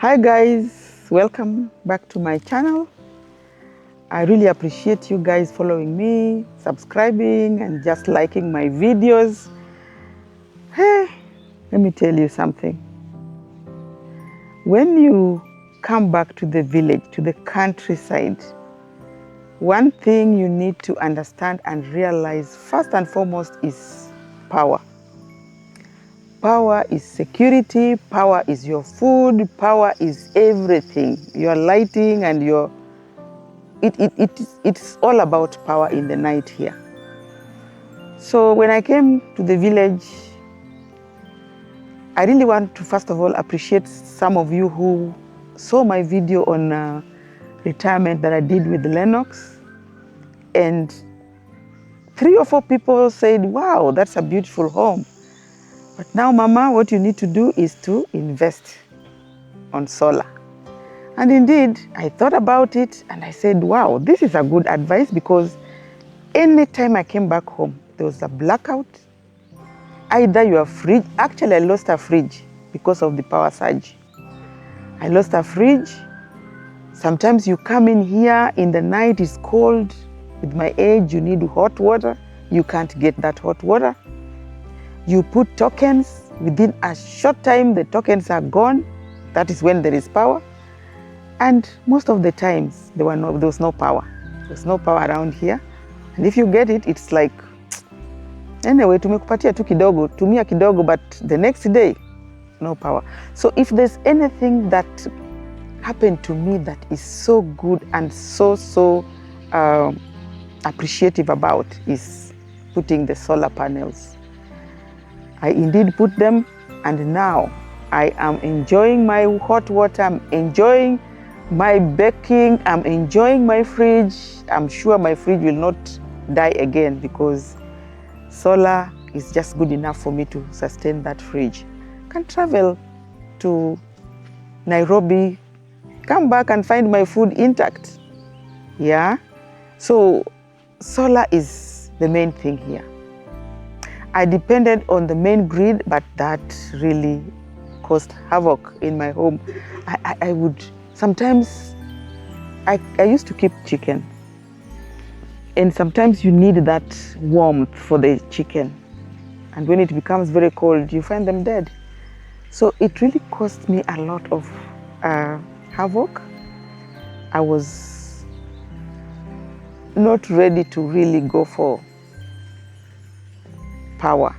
Hi guys, welcome back to my channel. I really appreciate you guys following me, subscribing and just liking my videos. Hey, let me tell you something. When you come back to the village, to the countryside, one thing you need to understand and realize first and foremost is power. Power is security, power is your food, power is everything. Your lighting and your... It's all about power in the night here. So when I came to the village, I really want to first of all appreciate some of you who saw my video on retirement that I did with Lennox. And 3 or 4 people said, wow, that's a beautiful home. But now, Mama, what you need to do is to invest on solar. And indeed, I thought about it and I said, wow, this is a good advice, because anytime I came back home, there was a blackout. Either your fridge, actually I lost a fridge because of the power surge. I lost a fridge. Sometimes you come in here in the night, it's cold. With my age, you need hot water. You can't get that hot water. You put tokens, within a short time, the tokens are gone. That is when there is power. And most of the times, there was no power. There was no power around here. And if you get it, it's like, anyway, tumekupatia tu kidogo, tumia kidogo, but the next day, no power. So if there's anything that happened to me that is so good and so appreciative about, is putting the solar panels. I indeed put them, and now I am enjoying my hot water, I'm enjoying my baking, I'm enjoying my fridge. I'm sure my fridge will not die again, because solar is just good enough for me to sustain that fridge. I can travel to Nairobi, come back and find my food intact. Yeah? So solar is the main thing here. I depended on the main grid, but that really caused havoc in my home. I would, sometimes, I used to keep chicken. And sometimes you need that warmth for the chicken. And when it becomes very cold, you find them dead. So it really cost me a lot of havoc. I was not ready to really go for power.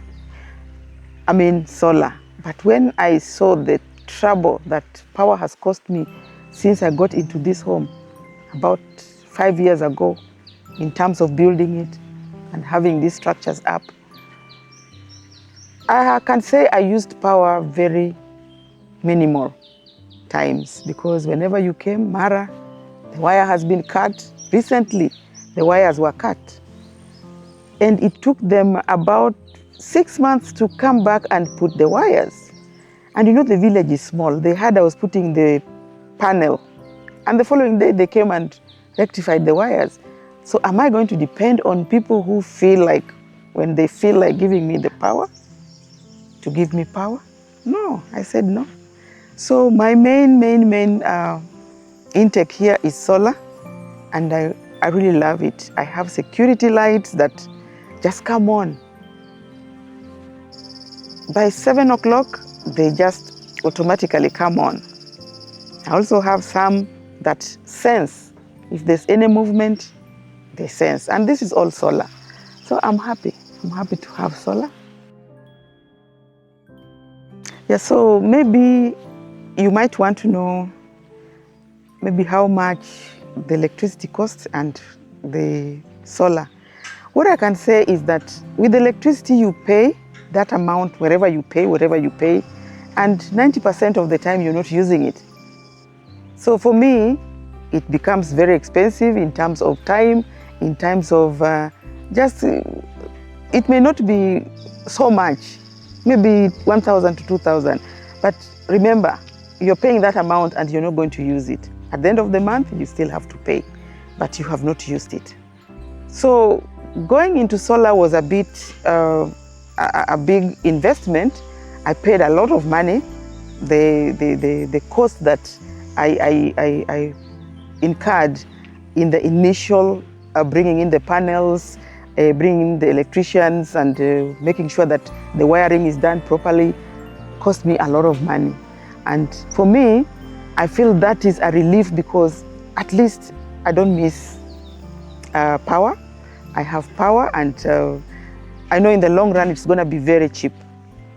I mean solar. But when I saw the trouble that power has cost me since I got into this home about 5 years ago, in terms of building it and having these structures up, I can say I used power very minimal times, because whenever you came, Mara, the wire has been cut. Recently, the wires were cut. And it took them about 6 months to come back and put the wires. And you know, the village is small. They heard I was putting the panel, and the following day they came and rectified the wires. So am I going to depend on people who feel like, when they feel like giving me the power, to give me power? No, I said no. So my main intake here is solar, and I really love it. I have security lights that just come on. By 7 o'clock, they just automatically come on. I also have some that sense. If there's any movement, they sense. And this is all solar. So I'm happy. I'm happy to have solar. Yeah, so maybe you might want to know maybe how much the electricity costs and the solar. What I can say is that with electricity, you pay that amount whatever you pay, and 90% of the time you're not using it. So for me, it becomes very expensive in terms of time, in terms of it may not be so much, maybe 1,000 to 2,000. But remember, you're paying that amount and you're not going to use it. At the end of the month, you still have to pay, but you have not used it. So going into solar was a bit a big investment. I paid a lot of money, the cost that I incurred in the initial bringing in the panels, bringing in the electricians, and making sure that the wiring is done properly cost me a lot of money. And for me, I feel that is a relief because at least I don't miss power. I have power, and I know in the long run it's going to be very cheap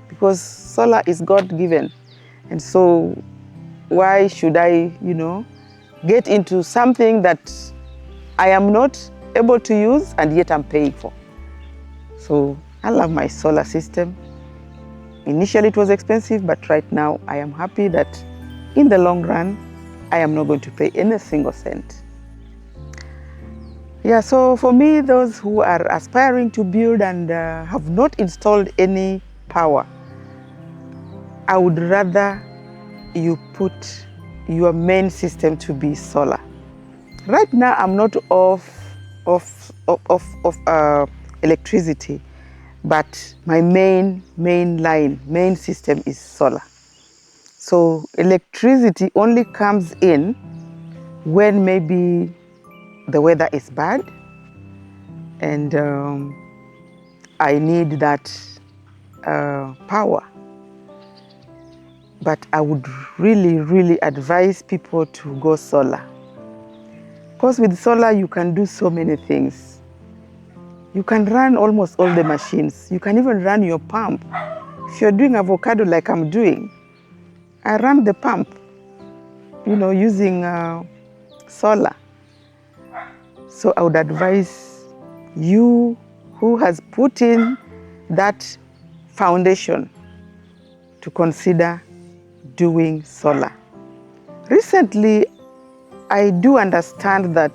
because solar is God-given. And so why should I, get into something that I am not able to use and yet I'm paying for? So I love my solar system. Initially it was expensive, but right now I am happy that in the long run, I am not going to pay any single cent. Yeah, so for me, those who are aspiring to build and have not installed any power, I would rather you put your main system to be solar. Right now, I'm not off electricity, but my main system is solar. So electricity only comes in when maybe the weather is bad and I need that power. But I would really advise people to go solar. Because with solar, you can do so many things. You can run almost all the machines. You can even run your pump. If you're doing avocado like I'm doing, I run the pump, using solar. So I would advise you who has put in that foundation to consider doing solar. Recently, I do understand that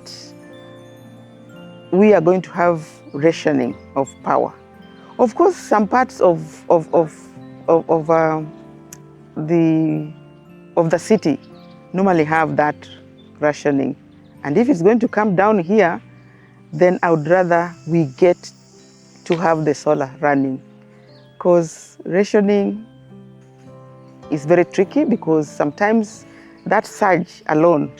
we are going to have rationing of power. Of course, some parts of the city normally have that rationing. And if it's going to come down here, then I would rather we get to have the solar running. Because rationing is very tricky because sometimes that surge alone,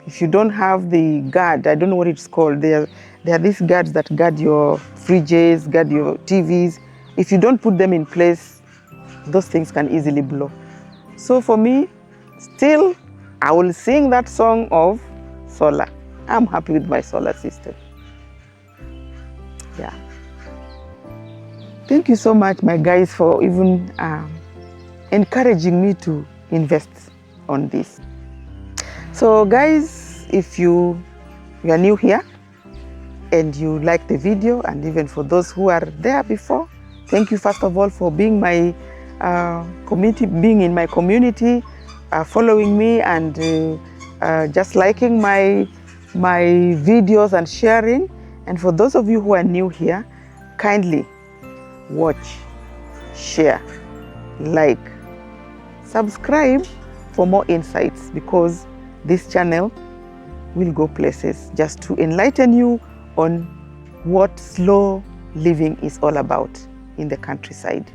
if you don't have the guard, I don't know what it's called, there are these guards that guard your fridges, guard your TVs. If you don't put them in place, those things can easily blow. So for me, still, I will sing that song of solar. I'm happy with my solar system. Yeah. Thank you so much, my guys, for even encouraging me to invest on this. So guys, if you are new here and you like the video, and even for those who are there before, thank you first of all for being my community, being in my community, following me, and just liking my videos and sharing. And for those of you who are new here, kindly watch, share, like, subscribe for more insights, because this channel will go places just to enlighten you on what slow living is all about in the countryside.